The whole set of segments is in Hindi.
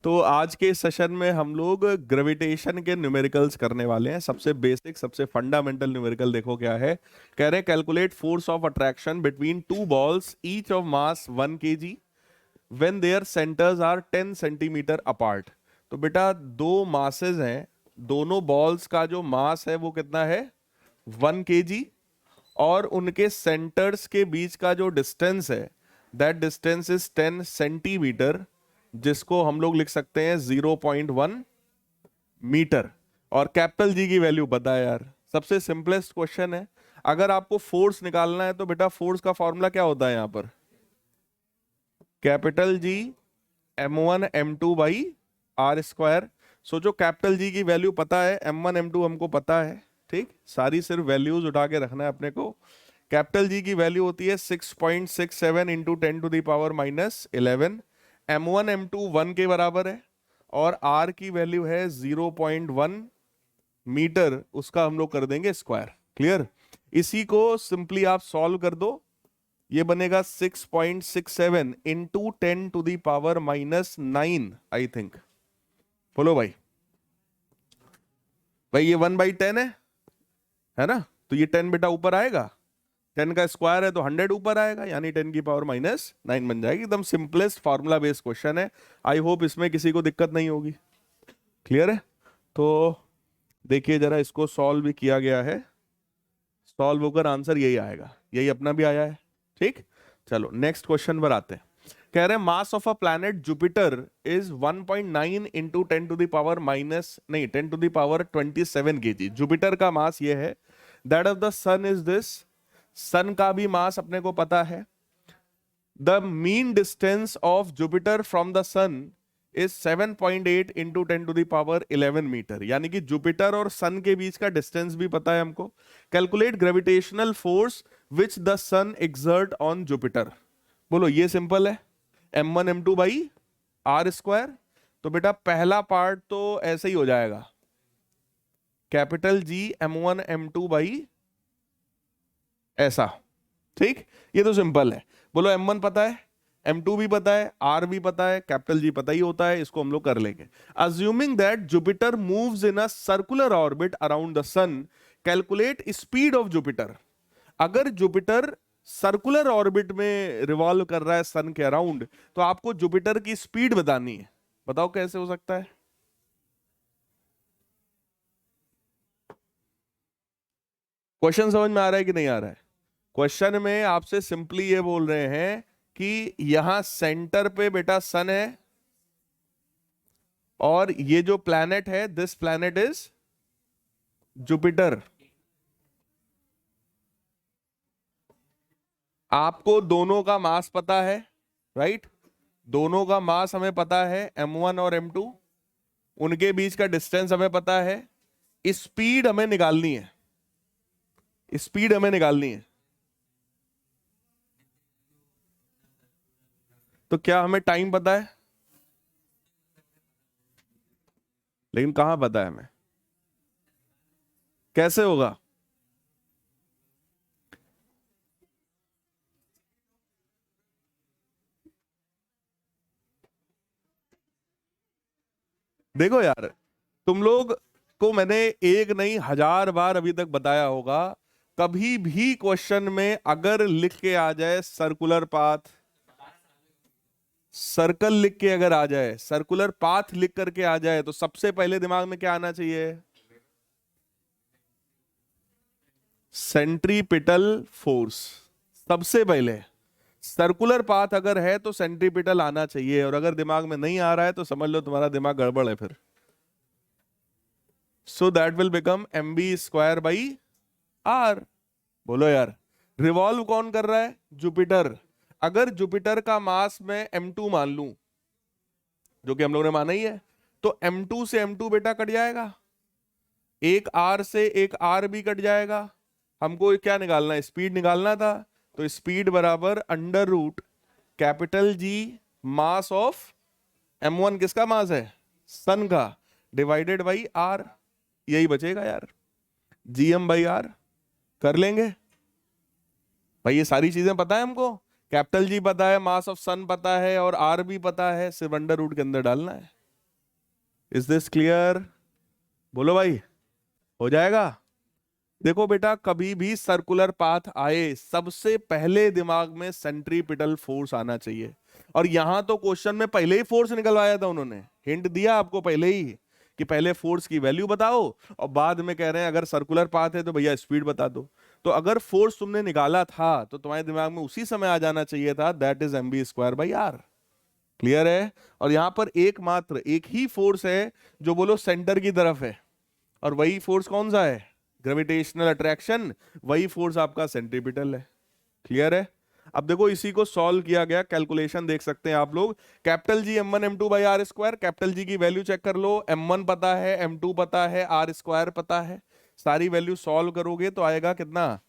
तो आज के सेशन में हम लोग ग्रेविटेशन के न्यूमेरिकल्स करने वाले हैं। सबसे बेसिक, सबसे फंडामेंटल न्यूमेरिकल देखो क्या है। कह रहे हैं calculate force of attraction between two balls each of mass 1 kg when their centres are 10 centimetre apart. तो बेटा दो मासेस हैं, दोनों बॉल्स का जो मास है वो कितना है 1 kg, और उनके सेंटर्स के बीच का जो डिस्टेंस है दैट डिस्टेंस इज 10 सेंटीमीटर, जिसको हम लोग लिख सकते हैं 0.1 मीटर। और कैपिटल जी की वैल्यू पता है यार, सबसे सिंपलेस्ट क्वेश्चन है। अगर आपको फोर्स निकालना है तो बेटा फोर्स का फॉर्मूला क्या होता है यहां पर, कैपिटल जी m1 m2/r²। सोचो कैपिटल जी की वैल्यू पता है, m1 m2 हमको पता है, ठीक। सारी सिर्फ वैल्यूज उठा के रखना है अपने को। कैपिटल जी की वैल्यू होती है 6.67 इंटू 10⁻⁻11। m1 m2 1 के बराबर है, और r की वैल्यू है 0.1 मीटर, उसका हम लोग कर देंगे स्क्वायर। क्लियर। इसी को सिंपली आप सॉल्व कर दो, ये बनेगा 6.67 इंटू 10⁻⁻9 आई थिंक। बोलो भाई, भाई ये 1/10 है ना, तो ये 10 बेटा ऊपर आएगा, 10 का स्क्वायर है तो 100 ऊपर आएगा, यानी 10⁻⁻9 बन जाएगी। एकदम सिंपलेस्ट फार्मूला बेस्ड क्वेश्चन है। आई होप इसमें किसी को दिक्कत नहीं होगी। क्लियर है। तो देखिए जरा, इसको सॉल्व भी किया गया है, सॉल्व होकर आंसर यही आएगा, यही अपना भी आया है, ठीक। चलो नेक्स्ट क्वेश्चन पर आते हैं। कह रहे हैं mass of a planet Jupiter is 1.9 into 10⁻27 kg। Jupiter का मास ये है। That of the sun is this. Sun का भी मास अपने को पता है। The mean distance of Jupiter from the sun is 7.8 into 10⁻11 metre, यानी कि जुपिटर और सन के बीच का डिस्टेंस भी पता है हमको। Calculate gravitational force which the sun exert on Jupiter. बोलो, ये सिंपल है, m1 m2/r²। तो बेटा पहला पार्ट तो ऐसे ही हो जाएगा, कैपिटल जी m1 m2 ऐसा, ठीक। ये तो सिंपल है। बोलो m1 पता है, m2 भी पता है, r भी पता है, कैपिटल जी पता ही होता है, इसको हम लोग कर लेंगे। Assuming that Jupiter moves in a circular orbit around the sun, calculate speed of Jupiter. अगर जुपिटर सर्कुलर ऑर्बिट में रिवॉल्व कर रहा है सन के अराउंड, तो आपको जुपिटर की स्पीड बतानी है। बताओ कैसे हो सकता है। क्वेश्चन समझ में आ रहा है कि नहीं आ रहा है। क्वेश्चन में आपसे सिंपली ये बोल रहे हैं कि यहां सेंटर पे बेटा सन है, और ये जो प्लैनेट है, दिस प्लैनेट इज जुपिटर। आपको दोनों का मास पता है, राइट। दोनों का मास हमें पता है, m1 और m2। उनके बीच का डिस्टेंस हमें पता है। स्पीड हमें निकालनी है, स्पीड हमें निकालनी है। तो क्या हमें टाइम पता है, लेकिन कहां पता है हमें, कैसे होगा। देखो यार, तुम लोग को मैंने एक नहीं 1000 बार अभी तक बताया होगा, कभी भी क्वेश्चन में अगर लिख के आ जाए सर्कुलर पाथ, सर्कल लिख के अगर आ जाए, सर्कुलर पाथ लिख करके आ जाए, तो सबसे पहले दिमाग में क्या आना चाहिए, सेंट्रीपिटल फोर्स। सबसे पहले सर्कुलर पाथ अगर है तो सेंट्रीपिटल आना चाहिए, और अगर दिमाग में नहीं आ रहा है तो समझ लो तुम्हारा दिमाग गड़बड़ है फिर। So that will become mv²/r। बोलो यार, रिवॉल्व कौन कर रहा है, जुपिटर। अगर जुपिटर का मास मैं m2 मान लूं, जो कि हम लोगों ने माना ही है, तो m2 से m2 बेटा कट जाएगा, एक r से एक r भी कट जाएगा। हमको क्या निकालना है, स्पीड निकालना था। तो स्पीड बराबर under root capital G mass of m1, किसका मास है, सन का, डिवाइडेड बाई r। यही बचेगा यार, gm/r। कर लेंगे भाई, ये सारी चीजें पता है हमको, कैपिटल जी पता है, मास ऑफ सन पता है, और r भी पता है, सिर्फ अंडर रूट के अंदर डालना है। Is this clear? बोलो भाई, हो जाएगा? देखो बेटा, कभी भी सर्कुलर पाथ आए सबसे पहले दिमाग में सेंट्रीपिटल फोर्स आना चाहिए। और यहां तो क्वेश्चन में पहले ही फोर्स निकलवाया था, उन्होंने हिंट दिया आपको पहले ही कि पहले फोर्स की वैल्यू बताओ और बाद में कह रहे हैं अगर सर्कुलर पाथ है तो भैया स्पीड बता दो। तो अगर फोर्स तुमने निकाला था तो तुम्हारे दिमाग में उसी समय आ जाना चाहिए था, दैट इज mv²/r। क्लियर है? और यहां पर एकमात्र एक ही फोर्स है जो बोलो सेंटर की तरफ है, और वही फोर्स कौन सा है? Gravitational attraction. वही फोर्स आपका सेंट्रीपिटल है। क्लियर है? अब देखो इसी को सॉल्व किया गया, कैलकुलेशन देख सकते हैं आप लोग। Capital G m1m2/r², capital G की वैल्यू चेक कर लो, m1 पता है, m2 पता है, r² पता है। सारी वैल्यू सॉल्व करोगे तो आएगा कितना?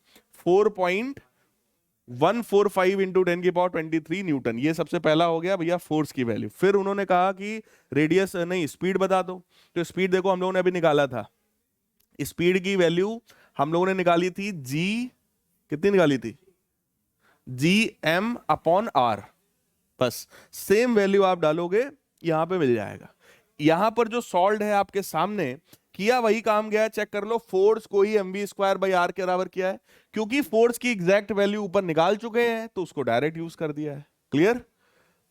4.145 इंटू 10⁻23 न्यूटन। ये सबसे पहला हो गया भैया फोर्स की वैल्यू। फिर उन्होंने कहा कि रेडियस नहीं, स्पीड बता दो। तो स्पीड देखो हम लोगों ने अभी निकाला था, स्पीड की वैल्यू हम लोगों ने निकाली थी जी, कितनी निकाली थी? gm/r। बस सेम वैल्यू आप डालोगे, यहां पे मिल जाएगा। यहां पर जो सॉल्व है आपके सामने, किया वही काम गया, चेक कर लो। फोर्स को ही mv²/r के बराबर किया है, क्योंकि फोर्स की एग्जैक्ट वैल्यू ऊपर निकाल चुके हैं तो उसको डायरेक्ट यूज कर दिया है। क्लियर?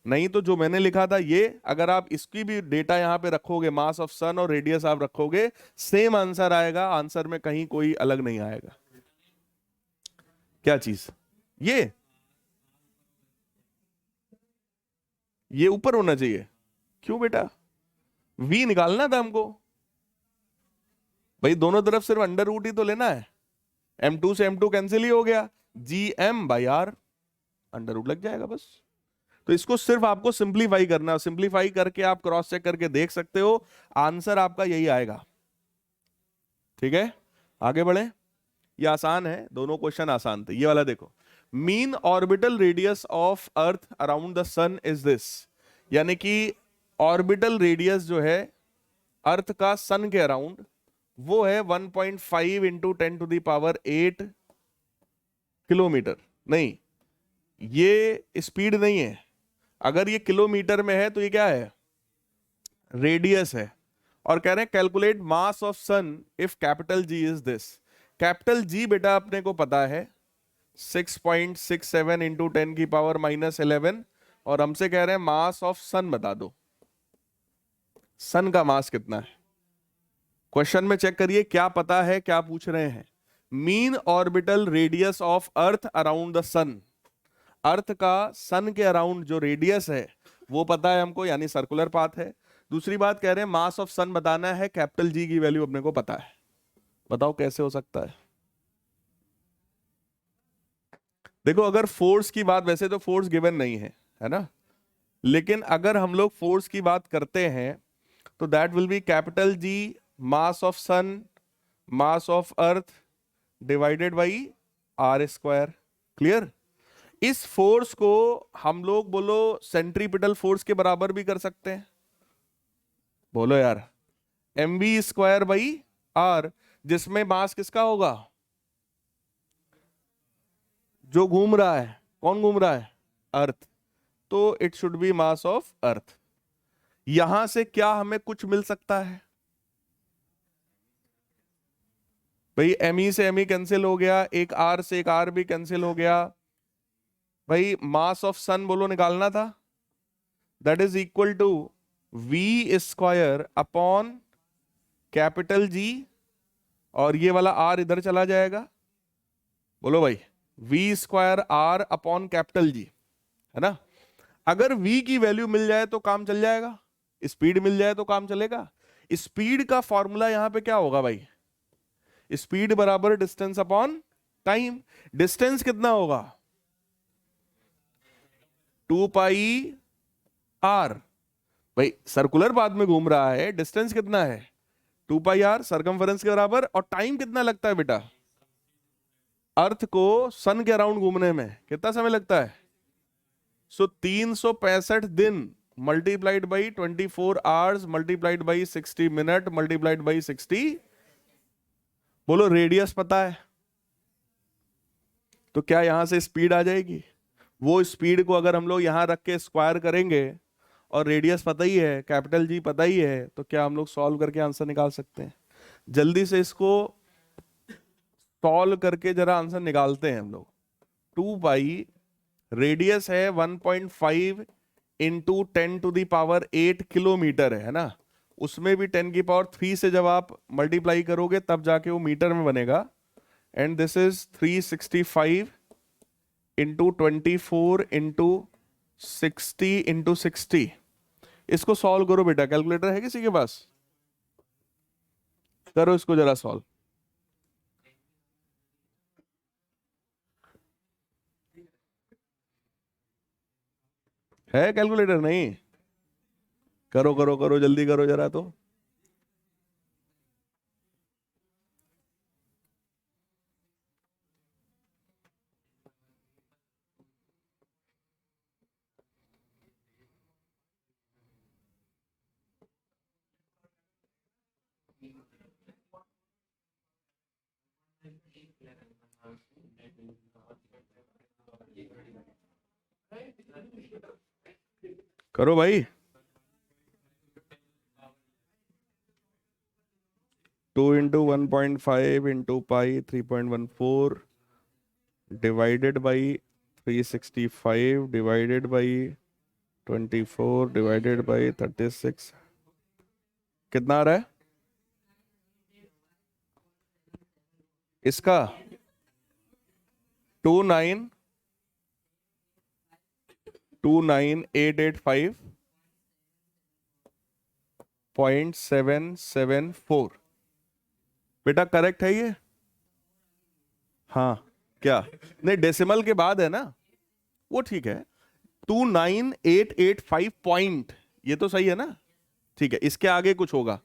नहीं तो जो मैंने लिखा था ये, अगर आप इसकी भी डेटा यहां पे रखोगे, मास ऑफ सन और रेडियस आप रखोगे, सेम आंसर आएगा। आंसर में कहीं कोई अलग नहीं आएगा। क्या चीज? ये ऊपर होना चाहिए। क्यों बेटा? v निकालना था हमको भाई, दोनों तरफ सिर्फ अंडर रूट ही तो लेना है। m2 से m2 कैंसिल ही हो गया, gm/r अंडर रूट लग जाएगा बस। तो इसको सिर्फ आपको सिंपलीफाई करना है, सिंपलीफाई करके आप क्रॉस चेक करके देख सकते हो, आंसर आपका यही आएगा। ठीक है, आगे बढ़े। ये आसान है, दोनों क्वेश्चन आसान थे। ये वाला देखो, mean orbital radius of earth around the sun is this. यानी कि ऑर्बिटल रेडियस जो है अर्थ का सन के अराउंड, वो है 1.5 इंटू 10⁸ किलोमीटर। नहीं, ये स्पीड नहीं है। अगर ये किलोमीटर में है तो ये क्या है? रेडियस है। और कह रहे हैं calculate mass of sun if capital G is this. Capital G बेटा अपने को पता है 6.67 इंटू 10⁻⁻11, और हमसे कह रहे हैं मास ऑफ सन बता दो। सन का मास कितना है? क्वेश्चन में चेक करिए क्या पता है, क्या पूछ रहे हैं। Mean orbital radius of earth around the sun. Earth का सन के अराउंड जो रेडियस है वो पता है हमको, यानी सर्कुलर पाथ है। दूसरी बात कह रहे हैं मास ऑफ सन बताना है, कैपिटल जी की वैल्यू अपने को पता है। बताओ कैसे हो सकता है? देखो अगर फोर्स की बात, वैसे तो फोर्स गिवन नहीं है ना, लेकिन अगर हम लोग फोर्स की बात करते हैं तो that will be capital G mass of sun mass of earth divided by r²। Clear? इस फोर्स को हम लोग बोलो सेंट्रीपिटल फोर्स के बराबर भी कर सकते हैं। बोलो यार, mv²/r, जिसमें मास किसका होगा? जो घूम रहा है। कौन घूम रहा है? अर्थ। तो it should be mass of अर्थ। यहां से क्या हमें कुछ मिल सकता है भाई? me से me कैंसिल हो गया, एक r से एक r भी कैंसिल हो गया भाई। मास ऑफ सन बोलो निकालना था, that is equal to v² upon capital G, और ये वाला r इधर चला जाएगा। बोलो भाई, v²r अपॉन कैपिटल जी, है ना। अगर v की वैल्यू मिल जाए तो काम चल जाएगा, स्पीड मिल जाए तो काम चलेगा। स्पीड का फॉर्मूला यहां पे क्या होगा भाई? स्पीड बराबर डिस्टेंस अपॉन टाइम। डिस्टेंस कितना होगा? 2πr। भाई सर्कुलर पाथ में घूम रहा है, डिस्टेंस कितना है? 2πr, सरकमफेरेंस के बराबर। और टाइम कितना लगता है बेटा अर्थ को सन के अराउंड घूमने में? कितना समय लगता है? 365 दिन multiplied by 24 hours multiplied by 60 minute multiplied by 60। बोलो रेडियस पता है तो क्या यहां से स्पीड आ जाएगी? वो स्पीड को अगर हम लोग यहां रख के स्क्वायर करेंगे और रेडियस पता ही है, कैपिटल जी पता ही है, तो क्या हम लोग सॉल्व करके आंसर निकाल सकते हैं? जल्दी से इसको सॉल्व करके जरा आंसर निकालते हैं हम लोग। 2 पाई, रेडियस है 1.5 इंटू 10⁸ किलोमीटर है ना, उसमें भी 10⁻³ से जब आप मल्टीप्लाई करोगे तब जाके वो मीटर में बनेगा। And this is 365 into 24 into 60 into 60। इसको सॉल्व करो बेटा, कैलकुलेटर है किसी के पास? करो इसको जरा सॉल्व। है कैलकुलेटर? नहीं? करो करो करो, जल्दी करो जरा तो। करो भाई। 2 into 1.5 into pi 3.14 divided by 365 divided by 24 divided by 36, कितना आ रहा है इसका? 2929885.774। बेटा करेक्ट है ये? हाँ। क्या? नहीं, डेसिमल के बाद है ना, वो ठीक है। 29885 पॉइंट, ये तो सही है ना? ठीक है, इसके आगे कुछ होगा,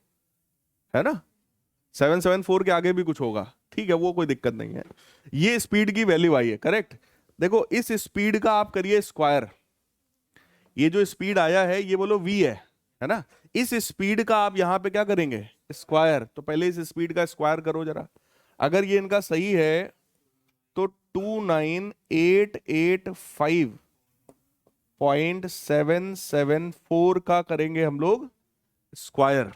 है ना? 774 के आगे भी कुछ होगा, ठीक है, वो कोई दिक्कत नहीं है। ये स्पीड की वैल्यू आई है, करेक्ट। देखो इस स्पीड का आप करिए स्क्वायर, ये जो स्पीड आया है ये बोलो v है ना? इस स्पीड का आप यहां पे क्या करेंगे? स्क्वायर। तो पहले इस स्पीड का स्क्वायर करो जरा, अगर ये इनका सही है तो 29885.774 का करेंगे हम लोग स्क्वायर।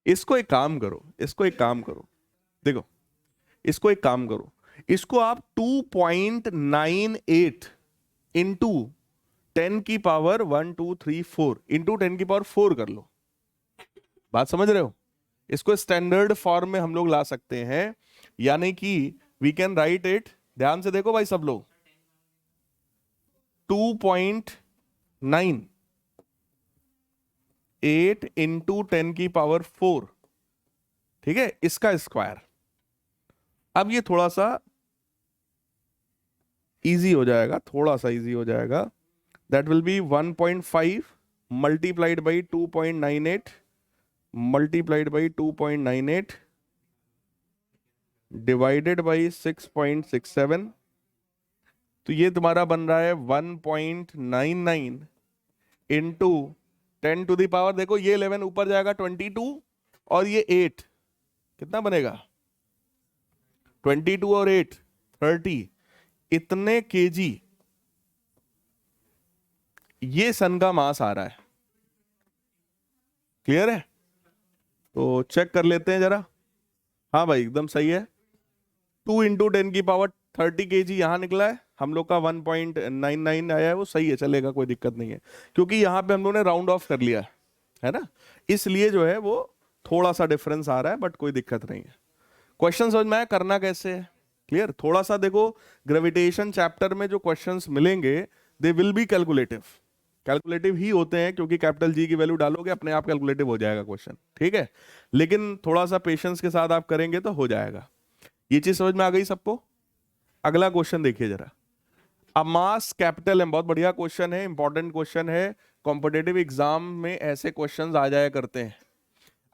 इसको एक काम करो, इसको एक काम करो, देखो इसको एक काम करो, इसको आप 2.98 इंटू 10⁻⁴ इंटू 10⁻⁴ कर लो। बात समझ रहे हो? इसको स्टैंडर्ड फॉर्म में हम लोग ला सकते हैं, यानी कि वी कैन राइट इट, ध्यान से देखो भाई सब लोग, 2.98 इंटू 10⁻⁴, ठीक है, इसका स्क्वायर। अब ये थोड़ा सा इजी हो जाएगा, थोड़ा सा इजी हो जाएगा। That will B 1.5 multiplied by 2.98 multiplied by 2.98 divided by 6.67, तो ये तुम्हारा बन रहा है 1.99 इंटू 10⁻, देखो ये 11 ऊपर जाएगा 22 और ये 8, कितना बनेगा? 22 और 8 30, इतने केजी ये सन का मास आ रहा है। क्लियर है? तो चेक कर लेते हैं जरा। हाँ भाई एकदम सही है, 2 इंटू 10⁻30 केजी यहां निकला है, हम लोग का 1.99 आया है, वो सही है, चलेगा, कोई दिक्कत नहीं है, क्योंकि यहां पे हम लोग ने राउंड ऑफ कर लिया है ना, इसलिए जो है वो थोड़ा सा डिफरेंस आ रहा है, बट कोई दिक्कत नहीं है। क्वेश्चन समझ में आया करना कैसे है? क्लियर? थोड़ा सा देखो, ग्रेविटेशन चैप्टर में जो क्वेश्चंस मिलेंगे they will be calculative, calculative ही होते हैं, क्योंकि कैपिटल जी की वैल्यू डालोगे अपने आप कैलकुलेटिव हो जाएगा क्वेश्चन, ठीक है, लेकिन थोड़ा सा पेशेंस के साथ आप करेंगे तो हो जाएगा। ये चीज समझ में आ गई सबको? अगला क्वेश्चन देखिए जरा, अ मास कैपिटल एम, बहुत बढ़िया क्वेश्चन है, इंपॉर्टेंट क्वेश्चन है, कॉम्पिटेटिव एग्जाम में ऐसे क्वेश्चंस आ जाया करते हैं।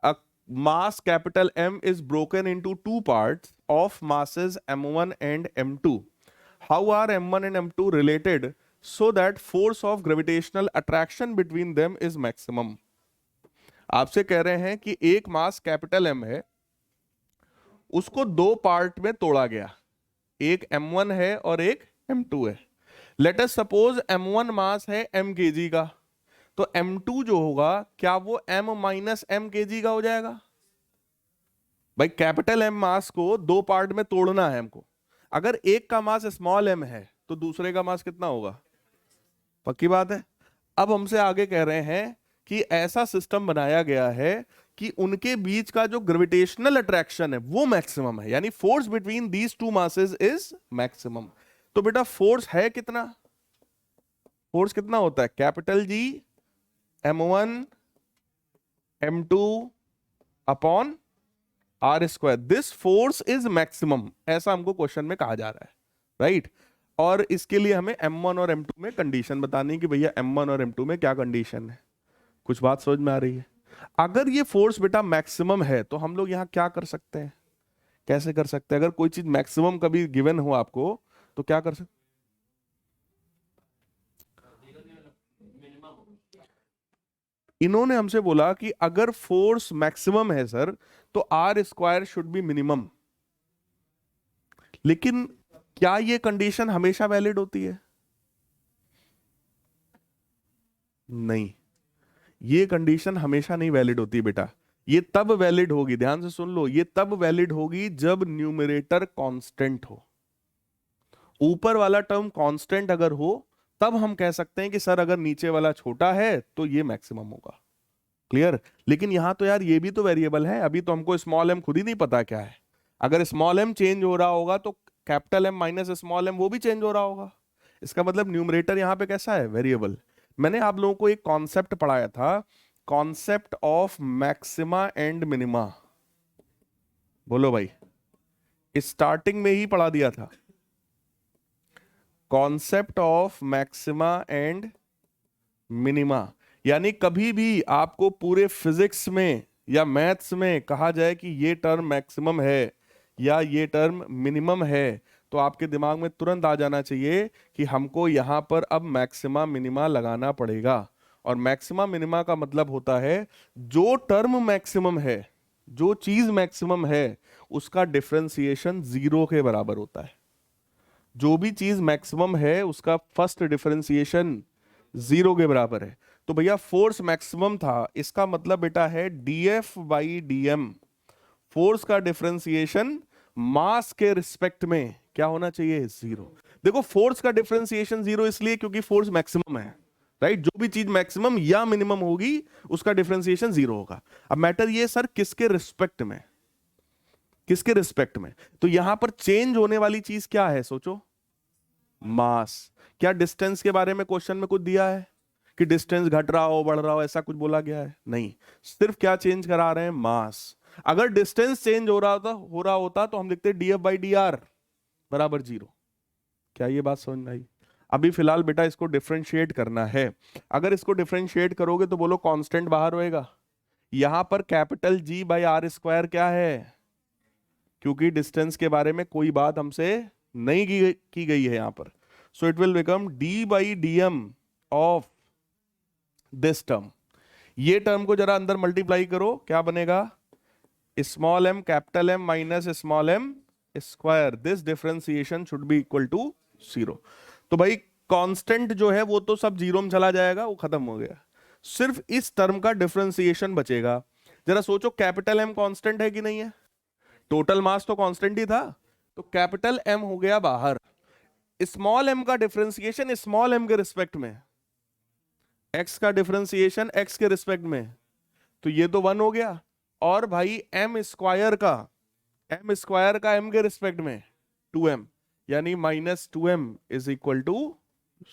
A mass capital M is broken into two parts of masses m1 and m2. How are m1 and m2 related so that force of gravitational attraction between them is maximum? आपसे कह रहे हैं कि एक मास कैपिटल M है, उसको दो पार्ट में तोड़ा गया, एक m1 है और एक m2 है, लेट अस सपोज m1 मास है m kg का, तो m2 जो होगा क्या वो m माइनस m kg का हो जाएगा? भाई कैपिटल M मास को दो पार्ट में तोड़ना है हमको। अगर एक का मास स्मॉल m है तो दूसरे का मास कितना होगा? पक्की बात है। अब हमसे आगे कह रहे हैं कि ऐसा सिस्टम बनाया गया है कि उनके बीच का जो ग्रेविटेशनल अट्रैक्शन है वो मैक्सिमम है, यानी force between these two masses is maximum. तो बेटा फोर्स है कितना? फोर्स कितना होता है? Capital G m1 m2 upon r square. This force is maximum, ऐसा हमको क्वेश्चन में कहा जा रहा है, राइट? और इसके लिए हमें m1 और m2 में कंडीशन बतानी है कि भैया m1 और m2 में क्या कंडीशन है। कुछ बात समझ में आ रही है? अगर ये फोर्स बेटा मैक्सिमम है तो हम लोग यहां क्या कर सकते हैं, कैसे कर सकते हैं? अगर कोई चीज मैक्सिमम कभी गिवन हो आपको तो क्या कर सकते? इन्होंने हमसे बोला कि अगर फोर्स मैक्सिमम है सर तो r square should be minimum. लेकिन क्या ये कंडीशन हमेशा वैलिड होती है? नहीं, ये कंडीशन हमेशा नहीं वैलिड होती बेटा। ये तब वैलिड होगी, ध्यान से सुन लो, ये तब वैलिड होगी जब न्यूमरेटर कांस्टेंट हो। ऊपर वाला टर्म कांस्टेंट अगर हो तब हम कह सकते हैं कि सर अगर नीचे वाला छोटा है तो ये मैक्सिमम होगा। क्लियर? लेकिन यहां तो यार ये भी तो वेरिएबल है, अभी तो हमको स्मॉल m खुद ही नहीं पता क्या है। अगर स्मॉल m चेंज हो रहा होगा तो capital M minus small m वो भी चेंज हो रहा होगा। इसका मतलब न्यूमरेटर यहां पे कैसा है? वेरिएबल। मैंने आप लोगों को एक कॉन्सेप्ट पढ़ाया था, concept of maxima and minima. बोलो भाई, स्टार्टिंग में ही पढ़ा दिया था, concept of maxima and minima. यानी कभी भी आपको पूरे फिजिक्स में या मैथ्स में कहा जाए कि ये टर्म मैक्सिमम है या ये टर्म मिनिमम है तो आपके दिमाग में तुरंत आ जाना चाहिए कि हमको यहां पर अब मैक्सिमा मिनिमा लगाना पड़ेगा। और मैक्सिमा मिनिमा का मतलब होता है जो टर्म मैक्सिमम है, जो चीज मैक्सिमम है उसका डिफरेंशिएशन जीरो के बराबर होता है। जो भी चीज मैक्सिमम है उसका फर्स्ट डिफरेंशिएशन जीरो के बराबर है। तो भैया फोर्स मैक्सिमम था, इसका मतलब बेटा है dF बाई dm। फोर्स का डिफरेंशिएशन मास के रिस्पेक्ट में क्या होना चाहिए? जीरो। देखो फोर्स का डिफरेंशिएशन जीरो इसलिए क्योंकि फोर्स मैक्सिमम है, राइट? जो भी चीज मैक्सिमम या मिनिमम होगी उसका डिफरेंशिएशन जीरो होगा। अब मैटर ये सर किसके रिस्पेक्ट में, किसके रिस्पेक्ट में? तो यहां पर चेंज होने वाली चीज क्या है? सोचो, मास। क्या डिस्टेंस के बारे में क्वेश्चन में कुछ दिया है कि डिस्टेंस घट रहा हो बढ़ रहा हो, ऐसा कुछ बोला गया है? नहीं, सिर्फ क्या चेंज करा रहे हैं? मास। अगर डिस्टेंस चेंज हो रहा होता तो हम लिखते df बाई dr बराबर जीरो। क्या ये बात समझ में आई? अभी फिलहाल बेटा इसको डिफरेंशिएट करना है। अगर इसको डिफरेंशिएट करोगे तो बोलो कांस्टेंट बाहर होएगा। यहां पर capital G by r square क्या है? क्योंकि डिस्टेंस के बारे में कोई बात हमसे नहीं की गई है यहां पर। So it will become d by dm of this term. ये टर्म को जरा अंदर मल्टीप्लाई करो, क्या बनेगा? Small m capital M minus small m square. This differentiation should be equal to zero. तो भाई कांस्टेंट जो है वो तो सब जीरो में चला जाएगा, वो खत्म हो गया। सिर्फ इस टर्म का डिफरेंशिएशन बचेगा। जरा सोचो कैपिटल M कांस्टेंट है कि नहीं है? टोटल मास तो कांस्टेंट ही था, तो कैपिटल M हो गया बाहर। स्मॉल m का डिफरेंशिएशन स्मॉल m के रिस्पेक्ट में, x का डिफरेंशिएशन x के रिस्पेक्ट में, तो ये तो वन हो गया। और भाई m स्क्वायर का m के रिस्पेक्ट में 2m, यानी minus 2m is equal to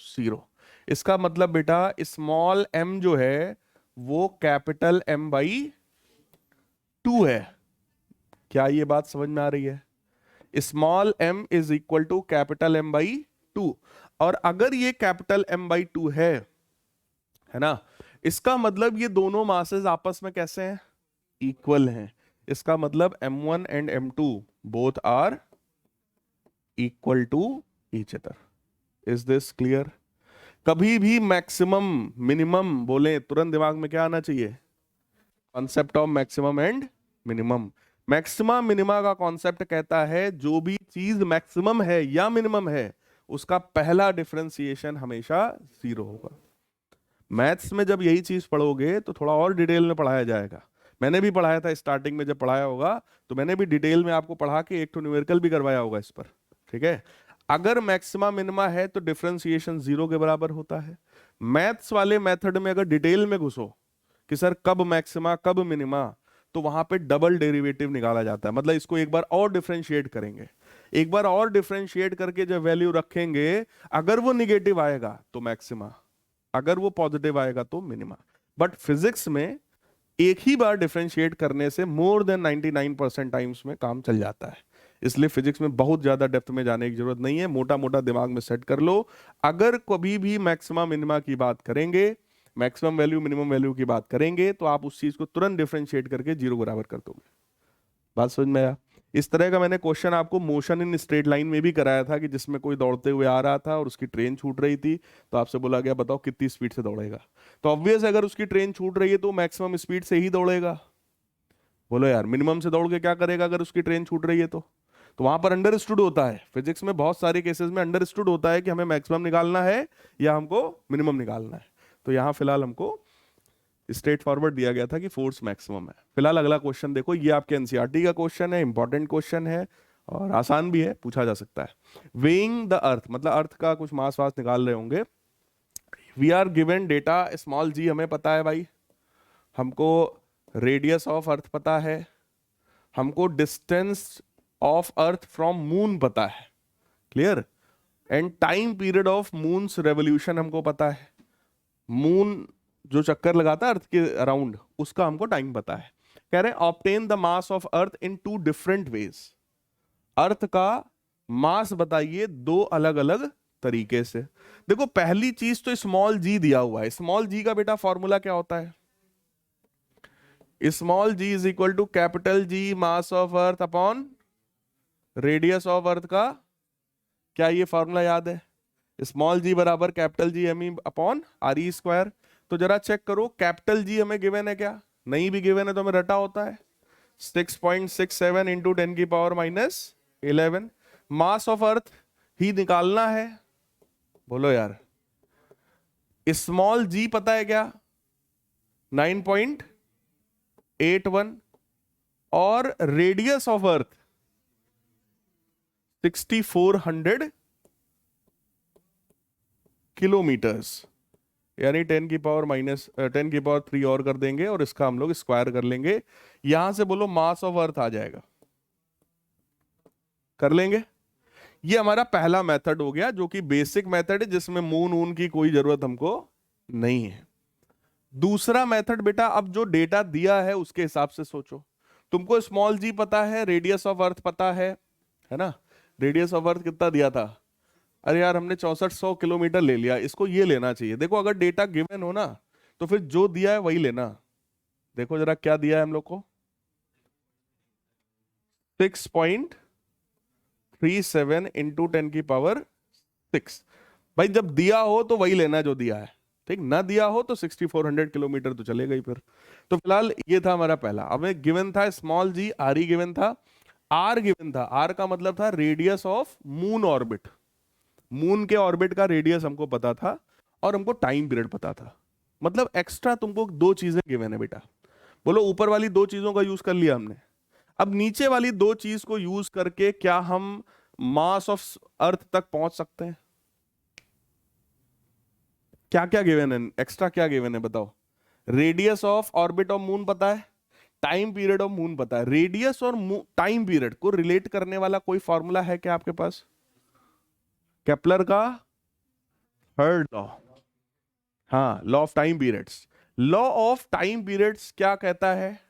zero. इसका मतलब बेटा स्मॉल m जो है वो कैपिटल M बाई 2 है। क्या ये बात समझ में आ रही है? Small m is equal to capital M by 2। और अगर ये कैपिटल M बाई 2 है ना, इसका मतलब ये दोनों मासेस आपस में कैसे हैं? इक्वल हैं। इसका मतलब m1 and m2 both are equal to each other. Is this clear? कभी भी मैक्सिमम मिनिमम बोले तुरंत दिमाग में क्या आना चाहिए? Concept of maximum and minimum. Maxima minima का कॉन्सेप्ट कहता है जो भी चीज मैक्सिमम है या मिनिमम है उसका पहला डिफरेंशिएशन हमेशा 0 होगा। मैथ्स में जब यही चीज पढ़ोगे तो थोड़ा और डिटेल में पढ़ाया जाएगा। मैंने भी पढ़ाया था स्टार्टिंग में, जब पढ़ाया होगा तो मैंने भी डिटेल में आपको पढ़ा के एक तो न्यूमेरिकल भी करवाया होगा इस पर, ठीक है। अगर मैक्सिमा मिनिमा है तो डिफरेंशिएशन 0 के बराबर होता है। मैथ्स वाले मेथड में अगर डिटेल में घुसो कि सर कब मैक्सिमा कब मिनिमा, तो वहां पे डबल डेरिवेटिव निकाला जाता है। मतलब इसको एक बार और डिफरेंशिएट करेंगे, एक बार और डिफरेंशिएट करके जब वैल्यू रखेंगे, अगर वो निगेटिव आएगा तो मैक्सिमा, अगर वो पॉजिटिव आएगा तो मिनिमा। बट फिजिक्स में एक ही बार डिफरेंशिएट करने से मोर देन 99% टाइम्स में काम चल जाता है। इसलिए फिजिक्स में बहुत ज्यादा डेप्थ में जाने की जरूरत नहीं है, मोटा मोटा दिमाग में सेट कर लो। अगर कभी भी मैक्सिमम मिनिमा की बात करेंगे, मैक्सिमम वैल्यू मिनिमम वैल्यू की बात करेंगे, तो आप उस चीज को तुरंत डिफरेंशिएट करके 0 बराबर कर दोगे। बात समझ में आया? इस तरह का मैंने क्वेश्चन आपको मोशन इन स्ट्रेट लाइन में भी कराया था कि जिसमें कोई दौड़ते हुए आ रहा था और उसकी ट्रेन छूट रही थी, तो आपसे बोला गया बताओ कितनी स्पीड से दौड़ेगा। तो ऑब्वियस अगर उसकी ट्रेन छूट रही है तो मैक्सिमम स्पीड से ही दौड़ेगा। बोलो यार मिनिमम से दौड़ के क्या करेगा अगर उसकी ट्रेन छूट रही है तो वहां पर अंडरस्टूड होता है। फिजिक्स में बहुत सारे केसेस में अंडरस्टूड होता है कि हमें मैक्सिमम निकालना है या हमको मिनिमम निकालना है। तो यहां फिलहाल हमको स्ट्रेट फॉरवर्ड दिया गया था कि फोर्स मैक्सिमम है। फिलहाल अगला क्वेश्चन देखो, ये आपके एनसीईआरटी का क्वेश्चन है, इंपॉर्टेंट क्वेश्चन है और आसान भी है, पूछा जा सकता है। वेइंग द अर्थ, मतलब अर्थ का कुछ मास वास निकाल रहे होंगे। We are given data small G, हमें पता है भाई, हमको रेडियस ऑफ अर्थ पता है, हमको distance of earth from moon पता है, clear, and time period of moons revolution हमको पता है। मून जो चक्कर लगाता है अर्थ के अराउंड, उसका हमको टाइम पता है। कह रहे हैं obtain the mass of earth in 2 different ways. Earth का मास बताइए 2 अलग अलग तरीके से। देखो पहली चीज तो स्मॉल जी दिया हुआ है। स्मॉल जी का बेटा फॉर्मूला क्या होता है? Small g is equal to capital G mass of earth upon radius of earth का, क्या ये फॉर्मूला याद है? स्मॉल जी बराबर capital G M E upon R E square. तो जरा चेक करो कैपिटल जी हमें गिवन है क्या? नहीं भी गिवन है तो हमें रटा होता है 6.67 इंटू 10 की power minus 11। Mass of earth ही निकालना है। बोलो यार स्मॉल जी पता है क्या? 9.81 और रेडियस ऑफ अर्थ 6400 किलोमीटर्स, यानी 10 की पावर माइनस 10 की पावर 3 और कर देंगे और इसका हम लोग स्क्वायर कर लेंगे। यहां से बोलो मास ऑफ अर्थ आ जाएगा, कर लेंगे। ये हमारा पहला मेथड हो गया जो कि बेसिक मेथड है, जिसमें मून ऊन की कोई जरूरत हमको नहीं है। दूसरा मेथड बेटा, अब जो डेटा दिया है उसके हिसाब से सोचो। तुमको स्मॉल जी पता है, रेडियस ऑफ अर्थ पता है ना? रेडियस ऑफ अर्थ कितना दिया था? अरे यार हमने 6400 किलोमीटर ले लिया, इसको ये लेना चाहिए। देखो अगर डेटा गिवन हो ना तो फिर जो दिया है वही लेना। देखो जरा क्या दिया है हम लोग को, 6.37 इंटू 10 की पावर 6। भाई जब दिया हो तो वही लेना जो दिया है, ठीक, ना दिया हो तो 6400 किलोमीटर तो चलेगा ही फिर। तो फिलहाल ये था हमारा पहला। अब एक गिवन था स्मॉल जी, आर ई गिवन था, आर गिवन था। आर का मतलब था radius of moon orbit. Moon के ऑर्बिट का रेडियस हमको पता था और हमको टाइम पीरियड पता था। मतलब एक्स्ट्रा तुमको 2 चीजें गिवन है बेटा। बोलो ऊपर वाली 2 चीजों का यूज कर लिया हमने, अब नीचे वाली 2 चीज को यूज करके क्या हम मास ऑफ अर्थ तक पहुंच सकते हैं? क्या क्या गिवन है, एक्स्ट्रा क्या गिवन है बताओ? Radius of orbit of moon पता है, टाइम पीरियड ऑफ मून पता है। रेडियस और टाइम पीरियड को रिलेट करने वाला कोई फॉर्मूला है क्या आपके पास? केपलर का थर्ड लॉ, हाँ, law of time periods. Law of time periods क्या कहता है?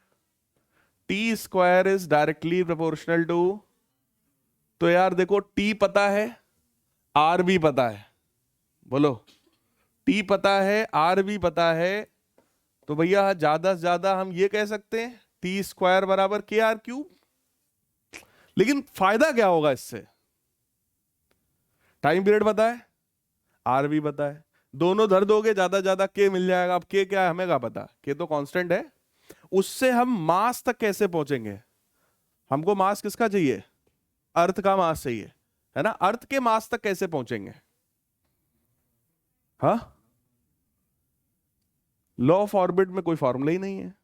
T square is directly proportional to, तो यार देखो टी पता है, आर भी पता है। बोलो टी पता है, आर भी पता है, तो भैया ज्यादा से ज्यादा हम ये कह सकते हैं टी स्क्वायर बराबर के आर क्यूब। लेकिन फायदा क्या होगा इससे? टाइम पीरियड पता है, आर भी पता है, दोनों धर दोगे ज्यादा ज्यादा के मिल जाएगा। अब के क्या है हमें क्या पता, के तो कांस्टेंट है। उससे हम मास तक कैसे पहुंचेंगे? हमको मास किसका चाहिए? अर्थ का मास चाहिए, है ना, अर्थ के मास तक कैसे पहुंचेंगे? हाँ, लॉ ऑफ ऑर्बिट में कोई फॉर्मूला ही नहीं है।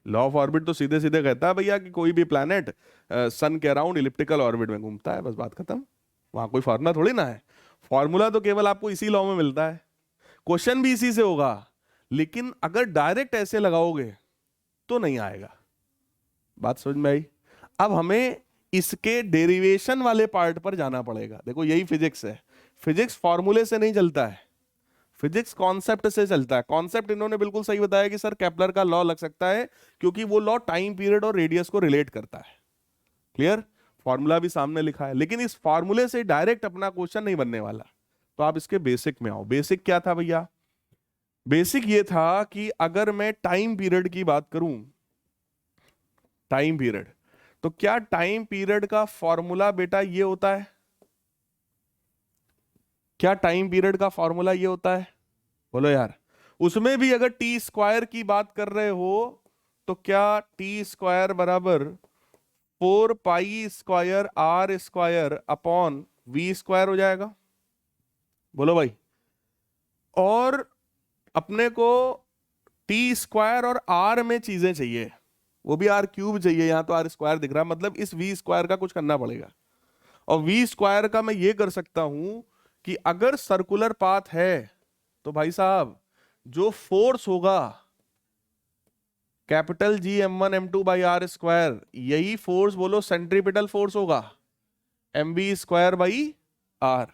लॉ ऑफ ऑर्बिट तो सीधे सीधे कहता है भैया कि कोई भी प्लैनेट सन के अराउंड इलिप्टिकल ऑर्बिट में घूमता है, बस बात खत्म। वहां कोई फॉर्मूला थोड़ी ना है। फॉर्मूला तो केवल आपको इसी लॉ में मिलता है, क्वेश्चन भी इसी से होगा, लेकिन अगर डायरेक्ट ऐसे लगाओगे तो नहीं आएगा। बात समझ में आई? अब हमें इसके डेरिवेशन वाले पार्ट पर जाना पड़ेगा। देखो यही फिजिक्स है, फिजिक्स फॉर्मूले से नहीं चलता है, फिजिक्स कॉन्सेप्ट से चलता है। कॉन्सेप्ट इन्होंने बिल्कुल सही बताया कि सर केपलर का लॉ लग सकता है, क्योंकि वो लॉ टाइम पीरियड और रेडियस को रिलेट करता है। क्लियर? फॉर्मूला भी सामने लिखा है, लेकिन इस फॉर्मूले से डायरेक्ट अपना क्वेश्चन नहीं बनने वाला। तो आप इसके बेसिक में आओ। बेसिक क्या था भैया? बेसिक ये था कि अगर मैं टाइम पीरियड की बात करूं, टाइम पीरियड, तो क्या टाइम पीरियड का फॉर्मूला बेटा ये होता है? क्या टाइम पीरियड का फॉर्मूला ये होता है? बोलो यार। उसमें भी अगर टी स्क्वायर की बात कर रहे हो तो क्या टी स्क्वायर बराबर 4 pi square r square upon v square हो जाएगा? बोलो भाई। और अपने को टी स्क्वायर और आर में चीजें चाहिए, वो भी आर क्यूब चाहिए। यहां तो आर स्क्वायर दिख रहा है, मतलब इस वी स्क्वायर का कुछ करना पड़ेगा। और वी स्क्वायर का मैं ये कर सकता हूं कि अगर सर्कुलर पाथ है तो भाई साहब जो फोर्स होगा capital G m1 m2 by r square, यही फोर्स बोलो सेंट्रीपिटल फोर्स होगा, mv स्क्वायर बाई आर।